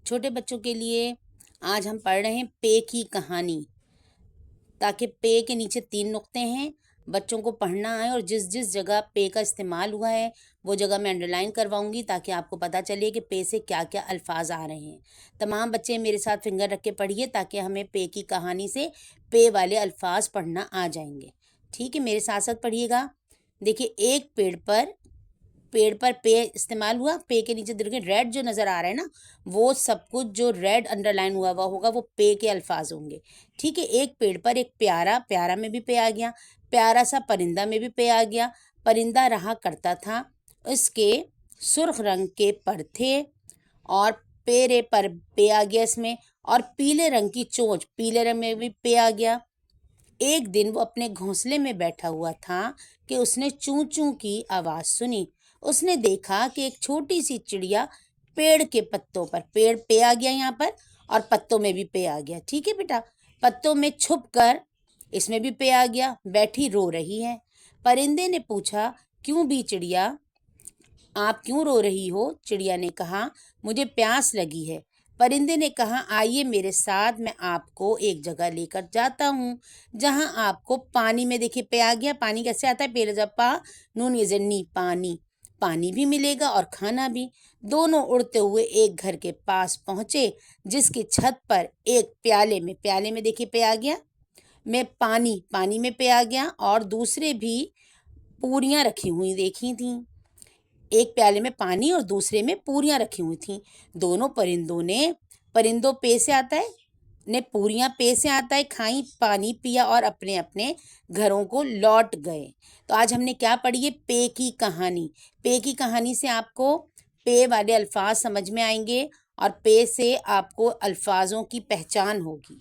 छोटे बच्चों के लिए आज हम पढ़ रहे हैं पे की कहानी। ताकि पे के नीचे 3 नुक्ते हैं, बच्चों को पढ़ना आए और जिस जिस जगह पे का इस्तेमाल हुआ है वो जगह मैं अंडरलाइन करवाऊंगी ताकि आपको पता चले कि पे से क्या क्या अल्फाज आ रहे हैं। तमाम बच्चे मेरे साथ फिंगर रख के पढ़िए ताकि हमें पे की कहानी से पे वाले अल्फाज पढ़ना आ जाएंगे। ठीक है, मेरे साथ साथ पढ़िएगा। देखिए, एक पेड़ पर पे इस्तेमाल हुआ। पे के नीचे देखिए रेड जो नज़र आ रहा है ना, वो सब कुछ जो रेड अंडरलाइन हुआ हुआ होगा वो पे के अल्फाज होंगे। ठीक है, एक पेड़ पर एक प्यारा, प्यारा में भी पे आ गया। प्यारा सा परिंदा में भी पे आ गया। परिंदा रहा करता था, उसके सुर्ख रंग के पर थे और पेरे पर पे आ गया इसमें। और पीले रंग की चोंच, पीले रंग में भी पे आ गया। एक दिन वो अपने घोंसले में बैठा हुआ था कि उसने चूं चूं की आवाज़ सुनी। उसने देखा कि एक छोटी सी चिड़िया पेड़ के पत्तों पर, पेड़ पे आ गया यहाँ पर और पत्तों में भी पे आ गया। ठीक है बेटा, पत्तों में छुप कर इसमें भी पे आ गया, बैठी रो रही है। परिंदे ने पूछा, क्यों भी चिड़िया, आप क्यों रो रही हो? चिड़िया ने कहा, मुझे प्यास लगी है। परिंदे ने कहा, आइए मेरे साथ, मैं आपको एक जगह लेकर जाता हूँ जहाँ आपको पानी में, देखिए पे आ गया, पानी कैसे आता है, पेड़ जब पा नून ये नी, पानी, पानी भी मिलेगा और खाना भी। दोनों उड़ते हुए एक घर के पास पहुँचे जिसकी छत पर एक प्याले में देखिए पे आ गया, में पानी, पानी में पे आ गया और दूसरे भी पूरियाँ रखी हुई देखी थी। एक प्याले में पानी और दूसरे में पूरियां रखी हुई थीं। दोनों परिंदों ने, परिंदों पे से आता है ने पूरियां पे से आता है, खाई, पानी पिया और अपने अपने घरों को लौट गए। तो आज हमने क्या पढ़ी है? पे की कहानी। पे की कहानी से आपको पे वाले अल्फाज समझ में आएंगे और पे से आपको अल्फाजों की पहचान होगी।